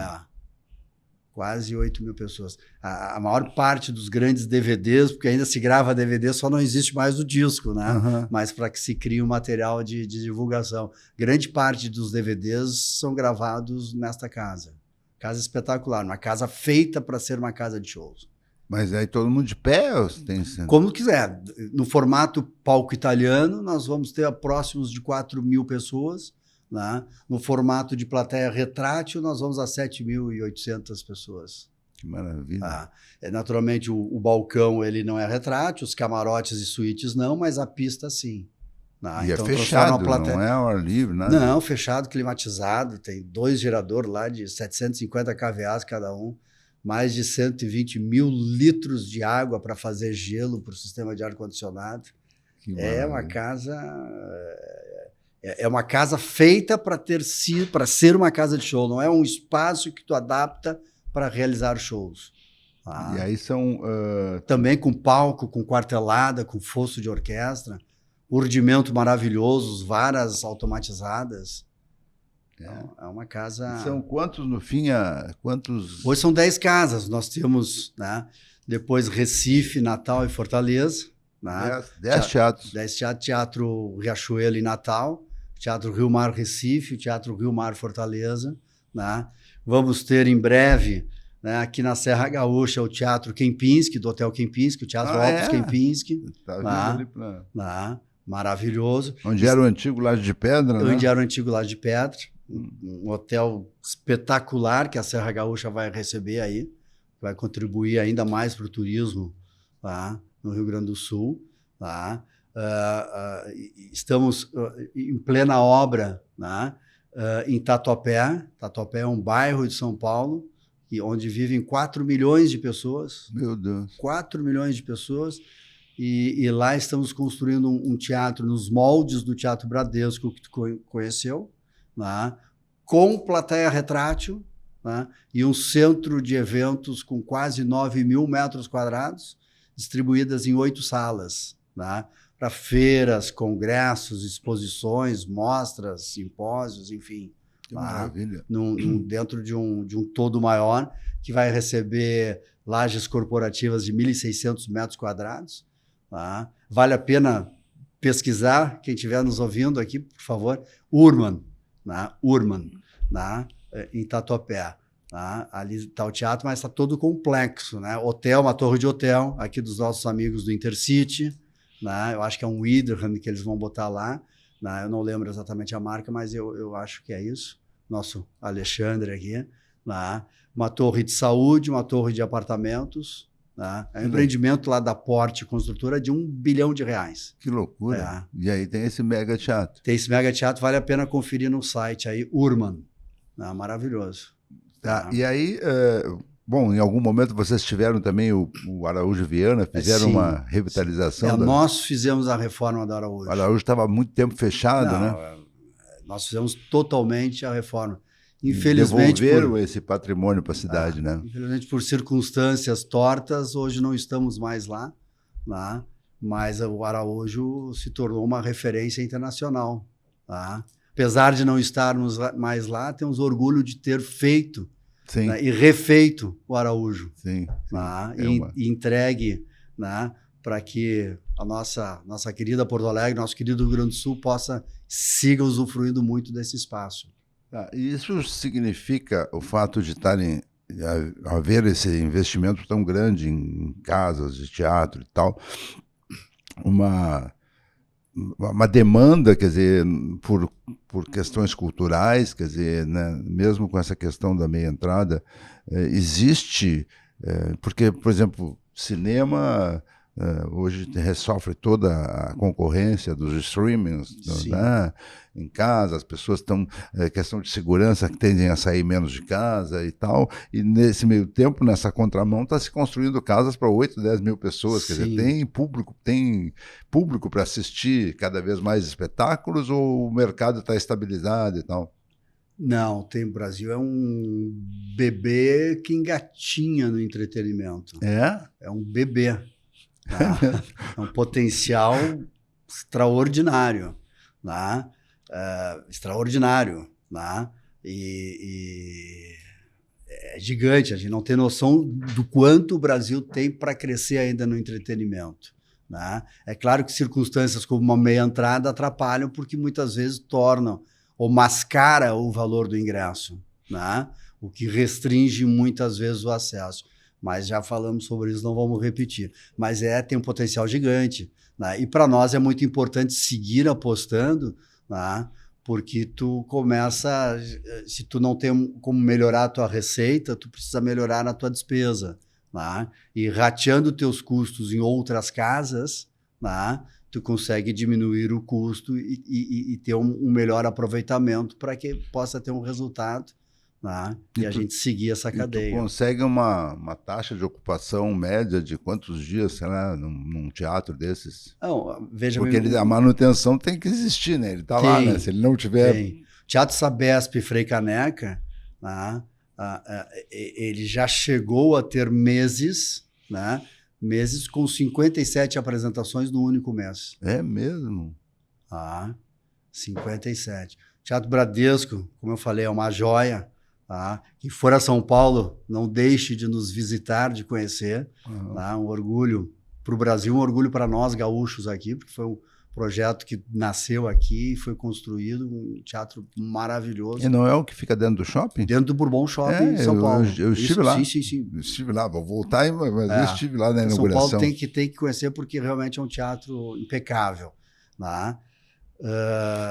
Quase 8.000 pessoas. A maior parte dos grandes DVDs, porque ainda se grava DVD, só não existe mais o disco, né? Mas para que se crie um material de divulgação. Grande parte dos DVDs são gravados nesta casa. Casa espetacular, uma casa feita para ser uma casa de shows. Mas aí todo mundo de pé? Ou tem... Como quiser. No formato palco italiano, nós vamos ter próximos de 4.000 pessoas. Né? No formato de plateia retrátil, nós vamos a 7.800 pessoas. Que maravilha. Naturalmente, o balcão ele não é retrátil, os camarotes e suítes não, mas a pista sim. Né? E então, é fechado, não é ao ar livre, nada? Não, fechado, climatizado. Tem 2 geradores lá de 750 kVA cada um. Mais de 120 mil litros de água para fazer gelo para o sistema de ar-condicionado. É uma casa... É uma casa feita para ser uma casa de show, não é um espaço que tu adapta para realizar shows. E aí são... Também com palco, com quartelada, com fosso de orquestra, urdimento maravilhoso, varas automatizadas. É uma casa... São quantos, no fim, quantos... Hoje são 10 casas, nós temos, né, depois Recife, Natal e Fortaleza. 10 teatros. 10 teatros, Teatro Riachuelo em Natal, Teatro Rio Mar Recife, Teatro Rio Mar Fortaleza. Né? Vamos ter em breve, né, aqui na Serra Gaúcha, o Teatro Kempinski, do Hotel Kempinski, o Teatro Opus Kempinski. Tá vendo ali pra... Maravilhoso. Onde era o antigo Laje de Pedra, né? Onde era o antigo Laje de Pedra. Um hotel espetacular que a Serra Gaúcha vai receber aí, vai contribuir ainda mais para o turismo lá no Rio Grande do Sul. Tá? Estamos em plena obra, né? Em Tatuapé. Tatuapé é um bairro de São Paulo onde vivem 4 milhões de pessoas. Meu Deus. 4 milhões de pessoas. E lá estamos construindo um teatro nos moldes do Teatro Bradesco que tu conheceu, né? Com plateia retrátil, né? E um centro de eventos com quase 9.000 metros quadrados, distribuídas em 8 salas, né? Para feiras, congressos, exposições, mostras, simpósios, enfim. Que maravilha. Dentro de um todo maior, que vai receber lajes corporativas de 1.600 metros quadrados. Tá? Vale a pena pesquisar, quem estiver nos ouvindo aqui, por favor, Urman, né? Urman, né? Em Tatuapé. Tá? Ali está o teatro, mas está todo complexo. Né? Hotel, uma torre de hotel, aqui dos nossos amigos do Intercity. Né? Eu acho que é um Widerham que eles vão botar lá. Né? Eu não lembro exatamente a marca, mas eu acho que é isso. Nosso Alexandre aqui. Né? Uma torre de saúde, uma torre de apartamentos. Tá? É um empreendimento lá da Porte Construtora de R$1 bilhão. Que loucura. E aí tem esse mega teatro. Tem esse mega teatro, vale a pena conferir no site aí, Urman. Maravilhoso. Tá. E aí, bom, em algum momento vocês tiveram também o Araújo Viana, fizeram uma revitalização? Nós fizemos a reforma do Araújo. O Araújo estava há muito tempo fechado, né? Nós fizemos totalmente a reforma. Infelizmente, devolveram esse patrimônio para a cidade, né? Infelizmente, por circunstâncias tortas, hoje não estamos mais lá, né? Mas o Araújo se tornou uma referência internacional. Tá? Apesar de não estarmos mais lá, temos orgulho de ter feito, né, e refeito o Araújo. Sim. Tá? E entregue, né, para que a nossa querida Porto Alegre, nosso querido Rio Grande do Sul, siga usufruindo muito desse espaço. Isso significa o fato de haver esse investimento tão grande em casas de teatro e tal, uma demanda, quer dizer, por questões culturais, quer dizer, né, mesmo com essa questão da meia entrada, existe, porque, por exemplo, cinema, Hoje sofre toda a concorrência dos streamings, né? Em casa, as pessoas estão, questão de segurança, que tendem a sair menos de casa e tal, e nesse meio tempo, nessa contramão, está se construindo casas para 8, 10 mil pessoas, quer dizer, tem público para assistir cada vez mais espetáculos, ou o mercado está estabilizado e tal? Não, o Brasil é um bebê que engatinha no entretenimento. É um bebê. Tá? É um potencial extraordinário, né? Extraordinário, né? E é gigante, a gente não tem noção do quanto o Brasil tem para crescer ainda no entretenimento, né? É claro que circunstâncias como uma meia entrada atrapalham, porque muitas vezes tornam ou mascara o valor do ingresso, né? O que restringe muitas vezes o acesso. Mas já falamos sobre isso, não vamos repetir. Mas tem um potencial gigante, né? E para nós é muito importante seguir apostando, né? Porque tu começa, se tu não tem como melhorar a tua receita, tu precisa melhorar a tua despesa, né? E rateando teus custos em outras casas, né? Tu consegue diminuir o custo e ter um melhor aproveitamento para que possa ter um resultado, né? E a gente seguir essa cadeia. Tu consegue uma taxa de ocupação média de quantos dias, sei lá, num teatro desses? Não, veja, porque a manutenção tem que existir, né? Ele está lá, né? Se ele não tiver... Tem. Teatro Sabesp Frei Caneca, né? Ele já chegou a ter meses, né? Meses com 57 apresentações no único mês. É mesmo? 57. Teatro Bradesco, como eu falei, é uma joia. Quem for a São Paulo, não deixe de nos visitar, de conhecer. Um orgulho para o Brasil, um orgulho para nós gaúchos aqui, porque foi um projeto que nasceu aqui e foi construído, um teatro maravilhoso. E não é o que fica dentro do shopping? Dentro do Bourbon Shopping, em São Paulo. Eu estive lá. Sim. Estive lá, vou voltar, mas eu estive lá na inauguração. São Paulo tem que conhecer, porque realmente é um teatro impecável, né?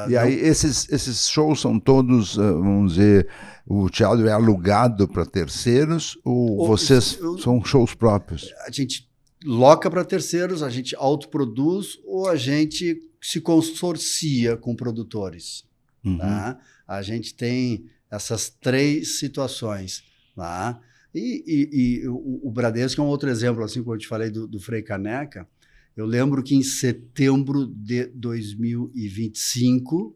E aí esses shows são todos, vamos dizer, o teatro é alugado para terceiros ou vocês são shows próprios? A gente loca para terceiros, a gente autoproduz ou a gente se consorcia com produtores. Tá? A gente tem essas 3 situações. Tá? E o Bradesco é um outro exemplo, assim como eu te falei do Frei Caneca. Eu lembro que em setembro de 2025,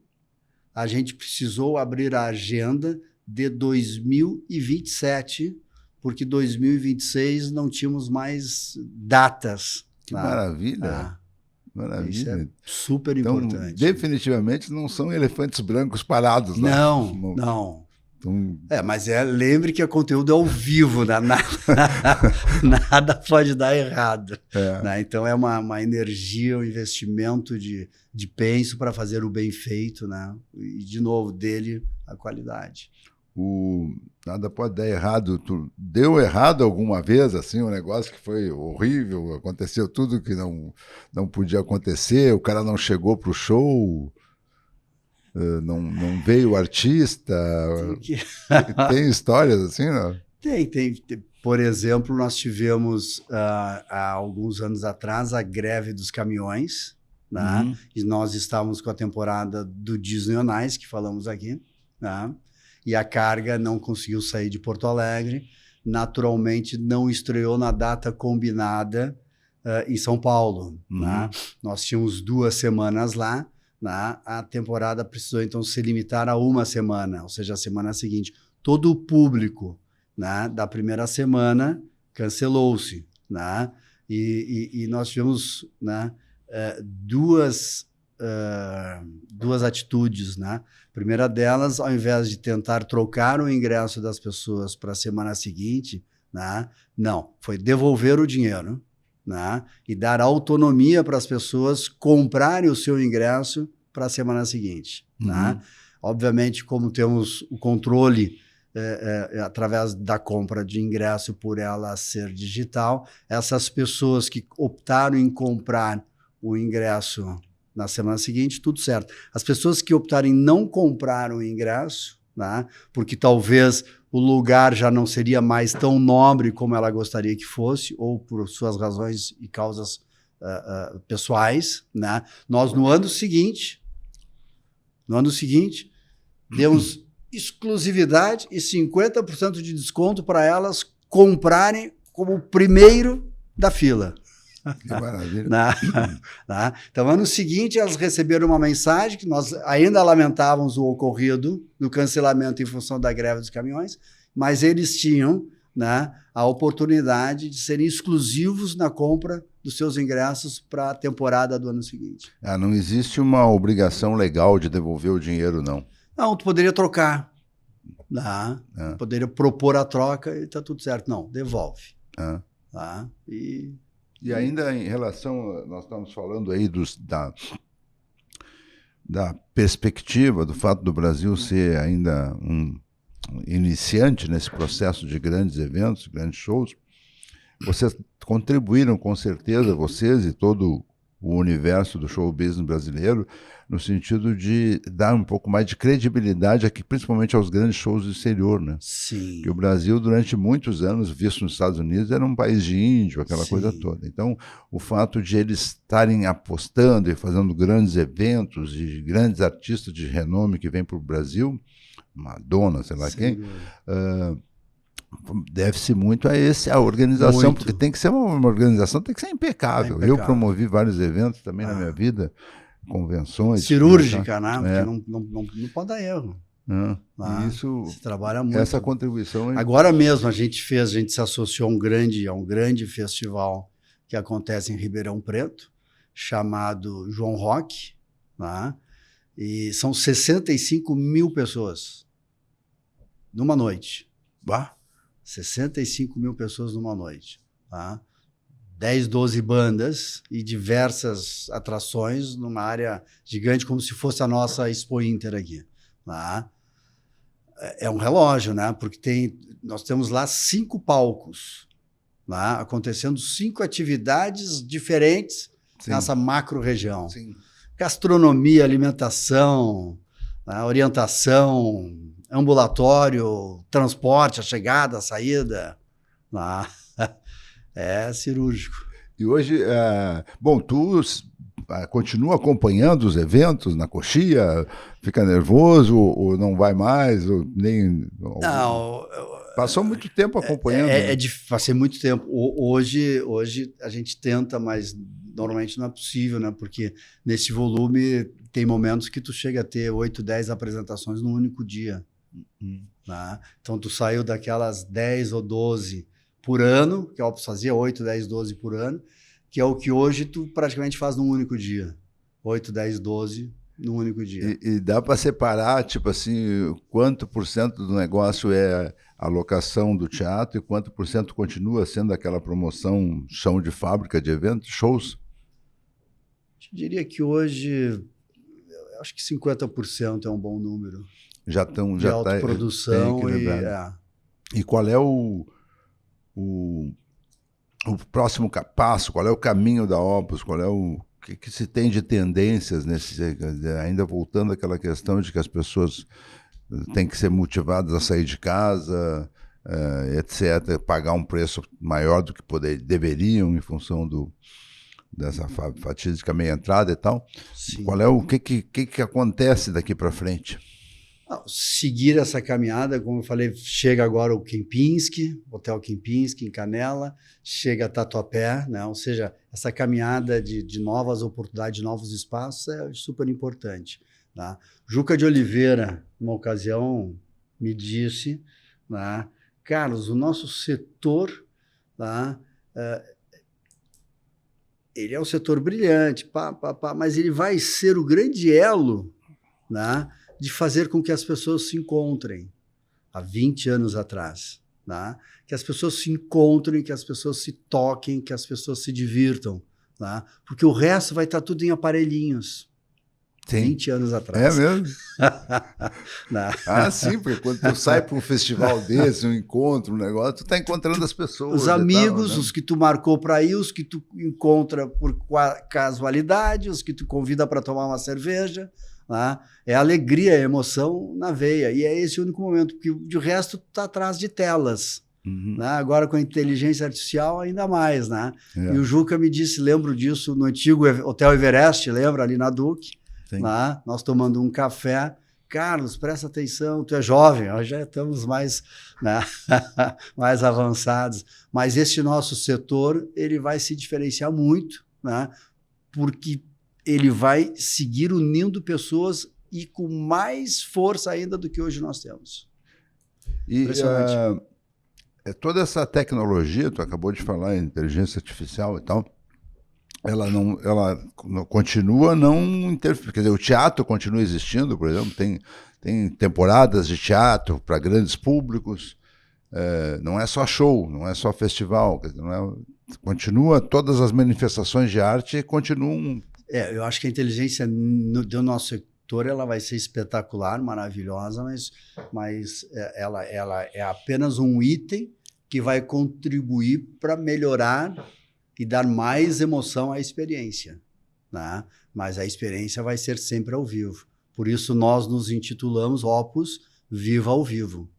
a gente precisou abrir a agenda de 2027, porque 2026 não tínhamos mais datas. Que maravilha! Maravilha. Isso é super então, importante. Definitivamente não são elefantes brancos parados. Não. Então... mas lembre que o conteúdo é ao vivo, né? Nada pode dar errado. Né? Então é uma energia, um investimento de penso para fazer o bem feito, né? E, de novo, dele a qualidade. Nada pode dar errado. Tu deu errado alguma vez, assim, um negócio que foi horrível, aconteceu tudo que não podia acontecer, o cara não chegou para o show... Não veio o artista? Tem histórias assim, não? Tem. Por exemplo, nós tivemos há alguns anos atrás a greve dos caminhões, né? E nós estávamos com a temporada do Disney on Ice, que falamos aqui, né? E a carga não conseguiu sair de Porto Alegre, naturalmente não estreou na data combinada em São Paulo. Né? Nós tínhamos 2 semanas lá. A temporada precisou, então, se limitar a 1 semana, ou seja, a semana seguinte. Todo o público, né, da primeira semana cancelou-se. Né? E nós tivemos, né, duas atitudes. Né? A primeira delas, ao invés de tentar trocar o ingresso das pessoas para a semana seguinte, né, não, foi devolver o dinheiro. Né? E dar autonomia para as pessoas comprarem o seu ingresso para a semana seguinte. Né? Obviamente, como temos o controle através da compra de ingresso por ela ser digital, essas pessoas que optaram em comprar o ingresso na semana seguinte, tudo certo. As pessoas que optaram em não comprar o ingresso, né, porque talvez o lugar já não seria mais tão nobre como ela gostaria que fosse, ou por suas razões e causas pessoais, né? Nós, no ano seguinte, demos exclusividade e 50% de desconto para elas comprarem como o primeiro da fila. Que maravilha. Então, ano seguinte, elas receberam uma mensagem que nós ainda lamentávamos o ocorrido do cancelamento em função da greve dos caminhões, mas eles tinham, né, a oportunidade de serem exclusivos na compra dos seus ingressos para a temporada do ano seguinte. Não existe uma obrigação legal de devolver o dinheiro, não. Não, tu poderia trocar. Poderia propor a troca e está tudo certo. Não, devolve. E ainda em relação, nós estamos falando aí da perspectiva, do fato do Brasil ser ainda um iniciante nesse processo de grandes eventos, grandes shows. Vocês contribuíram com certeza, vocês e todo o universo do show business brasileiro, no sentido de dar um pouco mais de credibilidade aqui, principalmente aos grandes shows do exterior, né? Sim. Que o Brasil, durante muitos anos, visto nos Estados Unidos, era um país de índio, aquela coisa toda. Então, o fato de eles estarem apostando e fazendo grandes eventos e grandes artistas de renome que vêm para o Brasil, Madonna, sei lá quem, deve-se muito a organização, muito. Porque tem que ser uma organização, tem que ser impecável. Eu promovi vários eventos também na minha vida, convenções. Cirúrgica, né? Porque não pode dar erro. Isso, se trabalha muito. Essa contribuição... Agora mesmo a gente se associou a um grande festival que acontece em Ribeirão Preto, chamado João Rock, né? E são 65 mil pessoas numa noite. 65 mil pessoas numa noite. 10, 12 bandas e diversas atrações numa área gigante, como se fosse a nossa Expo Inter aqui. É um relógio, né? Porque nós temos lá 5 palcos, acontecendo 5 atividades diferentes nessa macro-região. Gastronomia, alimentação, orientação, ambulatório, transporte, a chegada, a saída. É cirúrgico. E hoje, tu continua acompanhando os eventos na coxia? Fica nervoso ou não vai mais? Ou nem... Não. Passou muito tempo acompanhando. Passei muito tempo. Hoje a gente tenta, mas normalmente não é possível, né? Porque nesse volume tem momentos que tu chega a ter 8, 10 apresentações num único dia. Então tu saiu daquelas 10 ou 12 por ano, que eu fazia 8, 10, 12 por ano, que é o que hoje tu praticamente faz num único dia. 8, 10, 12 num único dia. E dá para separar, tipo assim, quanto por cento do negócio é a locação do teatro e quanto por cento continua sendo aquela promoção chão de fábrica de eventos, shows? Eu diria que hoje, acho que 50% é um bom número. Já estão... De autoprodução E qual é o próximo passo? Qual é o caminho da Opus? Qual é o que se tem de tendências ainda voltando àquela questão de que as pessoas têm que ser motivadas a sair de casa, etc., pagar um preço maior do que deveriam em função dessa fatídica meia entrada e tal. Sim. Qual é o que acontece daqui para frente? Seguir essa caminhada, como eu falei, chega agora o Kempinski, Hotel Kempinski, em Canela, chega Tatuapé, né? Ou seja, essa caminhada de novas oportunidades, de novos espaços é super importante. Tá? Juca de Oliveira, numa ocasião, me disse, né? Carlos, o nosso setor, tá? Ele é um setor brilhante, mas ele vai ser o grande elo, né? De fazer com que as pessoas se encontrem há 20 anos atrás. Né? Que as pessoas se encontrem, que as pessoas se toquem, que as pessoas se divirtam. Né? Porque o resto vai estar tudo em aparelhinhos. Sim. 20 anos atrás. É mesmo? Sim, porque quando tu sai para um festival desse, um encontro, um negócio, tu está encontrando as pessoas. Os amigos, os que tu marcou para ir, os que tu encontra por casualidade, os que tu convida para tomar uma cerveja. É alegria, é emoção na veia. E é esse o único momento, porque de resto está atrás de telas. Né? Agora com a inteligência artificial ainda mais, né? É. E o Juca me disse, lembro disso no antigo Hotel Everest, lembra, ali na Duque, né? Nós tomando um café. Carlos, presta atenção, tu é jovem, nós já estamos mais, né? mais avançados, mas esse nosso setor ele vai se diferenciar muito, né? Porque ele vai seguir unindo pessoas e com mais força ainda do que hoje nós temos. E toda essa tecnologia, tu acabou de falar, inteligência artificial e tal, ela continua não interferindo. Quer dizer, o teatro continua existindo, por exemplo, tem temporadas de teatro para grandes públicos, não é só show, não é só festival, quer dizer, continua, todas as manifestações de arte continuam. Eu acho que a inteligência do nosso setor ela vai ser espetacular, maravilhosa, mas ela é apenas um item que vai contribuir para melhorar e dar mais emoção à experiência, né? Mas a experiência vai ser sempre ao vivo. Por isso nós nos intitulamos Opus Viva ao Vivo.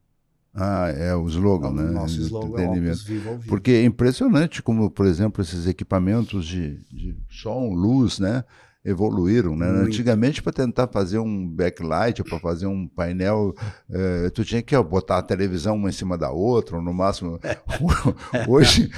É o slogan, né? Nosso slogan é Opus Viva ao Vivo. Porque é impressionante como, por exemplo, esses equipamentos de som, luz, né? Evoluíram, né? Muito. Antigamente, para tentar fazer um backlight, para fazer um painel, tu tinha que botar a televisão uma em cima da outra, ou no máximo. Hoje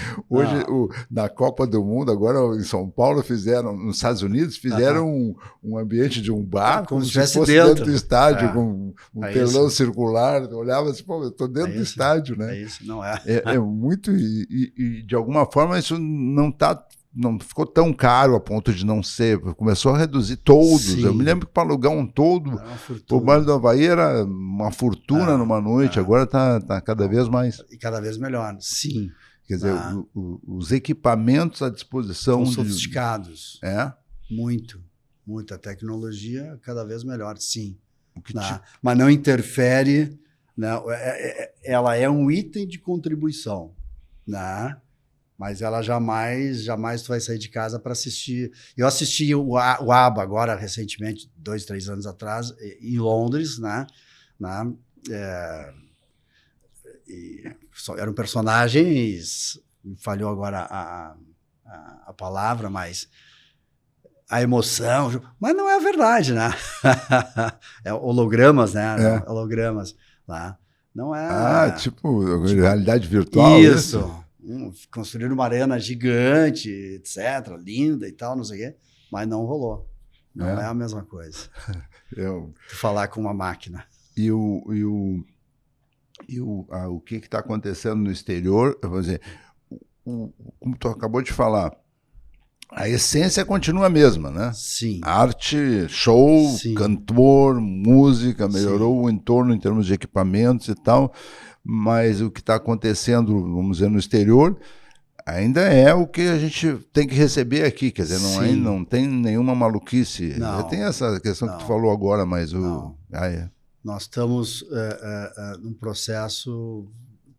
na Copa do Mundo, agora em São Paulo, nos Estados Unidos, fizeram um ambiente de um bar, como se fosse dentro do estádio, com um telão circular. Eu olhava assim, pô, eu estou dentro do estádio, né? É isso, não é? É muito, e de alguma forma isso não ficou tão caro a ponto de não ser, começou a reduzir todos. Sim. Eu me lembro que para alugar um toldo, o Baile do Havaí era uma fortuna numa noite, agora está cada vez mais. E cada vez melhor, sim. Quer dizer, os equipamentos à disposição. São sofisticados. É? Muito. A tecnologia cada vez melhor, sim. Mas não interfere, né? Ela é um item de contribuição, né? Mas ela jamais tu vai sair de casa para assistir. Eu assisti o ABBA agora, recentemente, 2, 3 anos atrás, em Londres, né? Eram personagens, falhou agora a palavra, mas a emoção... Mas não é a verdade, né? É hologramas, né? Hologramas, lá. Não é... tipo realidade virtual? Isso. Construíram uma arena gigante, etc., linda e tal, não sei o quê, mas não rolou. Não é a mesma coisa. Falar com uma máquina. E o que está acontecendo no exterior, eu vou dizer, como tu acabou de falar, a essência continua a mesma, né? Sim. Arte, show, sim. Cantor, música, melhorou o entorno em termos de equipamentos e tal, mas o que está acontecendo, vamos dizer, no exterior, ainda é o que a gente tem que receber aqui, quer dizer, não tem nenhuma maluquice. Tem essa questão que tu falou agora, mas nós estamos num processo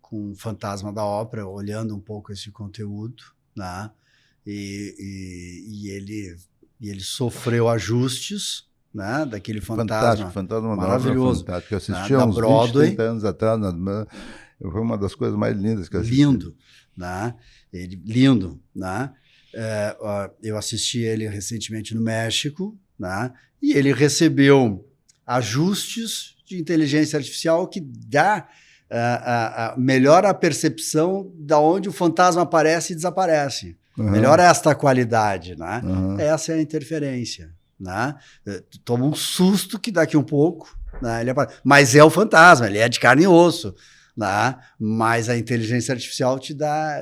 com o Fantasma da Ópera, olhando um pouco esse conteúdo, né? E ele sofreu ajustes, né, daquele fantasma maravilhoso, fantástico. Eu assisti há uns 20, 30 anos atrás, foi uma das coisas mais lindas que eu assisti. Lindo, né? Lindo, né? Eu assisti ele recentemente no México, né? E ele recebeu ajustes de inteligência artificial que melhora a percepção de onde o fantasma aparece e desaparece. Melhora esta qualidade, né? Essa é a interferência. Né? Toma um susto que daqui um pouco, né, mas é o fantasma, ele é de carne e osso, né? Mas a inteligência artificial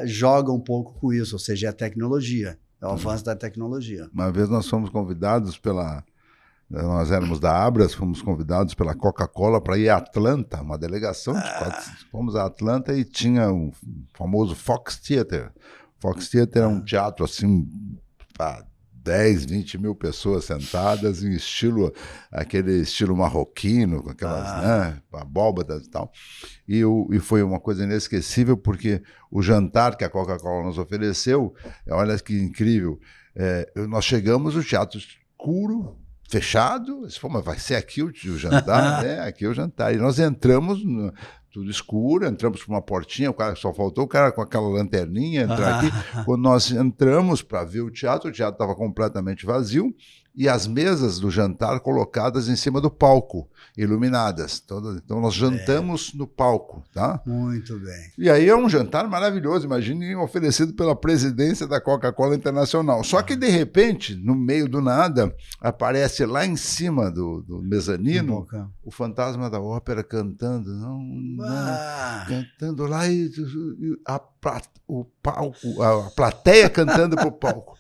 joga um pouco com isso, ou seja, é a tecnologia, é o avanço da tecnologia. Uma vez nós fomos convidados nós éramos da Abras, fomos convidados pela Coca-Cola para ir a Atlanta, uma delegação fomos a Atlanta e tinha um famoso Fox Theater. Fox Theater é um teatro assim, 10, 20 mil pessoas sentadas em aquele estilo marroquino, com aquelas abóbadas e tal. E foi uma coisa inesquecível, porque o jantar que a Coca-Cola nos ofereceu, olha que incrível, nós chegamos, o teatro escuro, fechado, mas vai ser aqui o jantar? Aqui é o jantar. E nós entramos, tudo escuro, entramos por uma portinha, só faltou o cara com aquela lanterninha entrar aqui. Quando nós entramos para ver o teatro estava completamente vazio e as mesas do jantar colocadas em cima do palco, iluminadas. Então nós jantamos no palco, tá? Muito bem. E aí é um jantar maravilhoso, imagine, oferecido pela presidência da Coca-Cola Internacional. Só que, de repente, no meio do nada, aparece lá em cima do mezanino o fantasma da ópera cantando, cantando lá e a plateia cantando pro palco.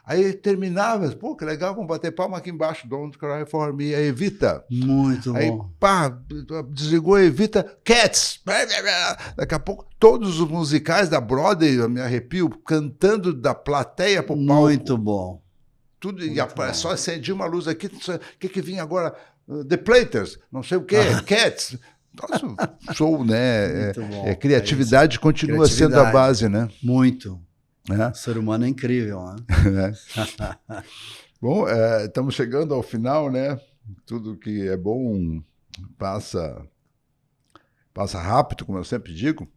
Aí terminava, pô, que legal, vamos bater palma aqui embaixo, Don't Cry For Me, a Evita. Muito bom. Aí, pá, desligou a Evita, Cats. Daqui a pouco, todos os musicais da Broadway, eu me arrepio, cantando da plateia pro palco. Muito bom. Tudo, só acendia uma luz aqui, o que vinha agora? The Platers, não sei o quê, Cats. Nossa, show, né? Muito bom. Criatividade continua sendo a base, né? Muito. O ser humano é incrível, né? Bom, estamos chegando ao final, né? Tudo que é bom passa rápido, como eu sempre digo.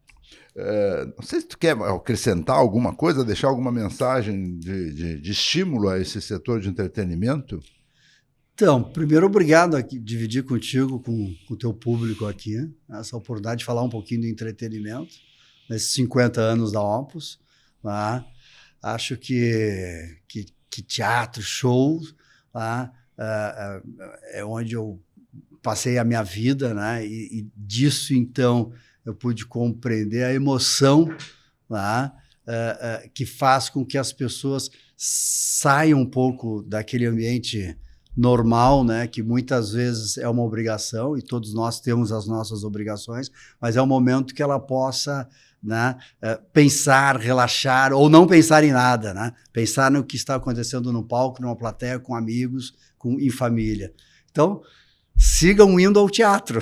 Não sei se tu quer acrescentar alguma coisa, deixar alguma mensagem de estímulo a esse setor de entretenimento. Então, primeiro, obrigado aqui dividir contigo, com o teu público aqui, essa oportunidade de falar um pouquinho do entretenimento nesses 50 anos da Opus. Tá? Acho que teatro, shows, tá? É onde eu passei a minha vida, né? E disso, então, eu pude compreender a emoção, tá? Que faz com que as pessoas saiam um pouco daquele ambiente normal, né? Que muitas vezes é uma obrigação, e todos nós temos as nossas obrigações, mas é um momento que ela possa, né, pensar, relaxar, ou não pensar em nada, né? Pensar no que está acontecendo no palco, numa plateia, com amigos, em família. Então, sigam indo ao teatro,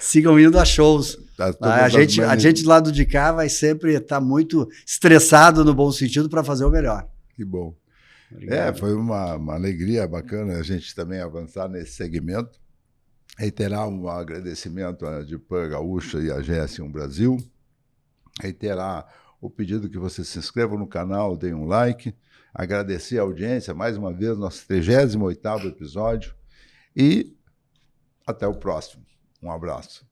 sigam indo a shows. A gente do lado de cá vai sempre estar muito estressado, no bom sentido, para fazer o melhor. Que bom. Obrigado. Foi uma alegria bacana a gente também avançar nesse segmento. Reiterar um agradecimento à Dipan Gaúcha e à GS1 Brasil. Reiterar o pedido que você se inscreva no canal, deem um like. Agradecer a audiência, mais uma vez, nosso 38º episódio. E até o próximo. Um abraço.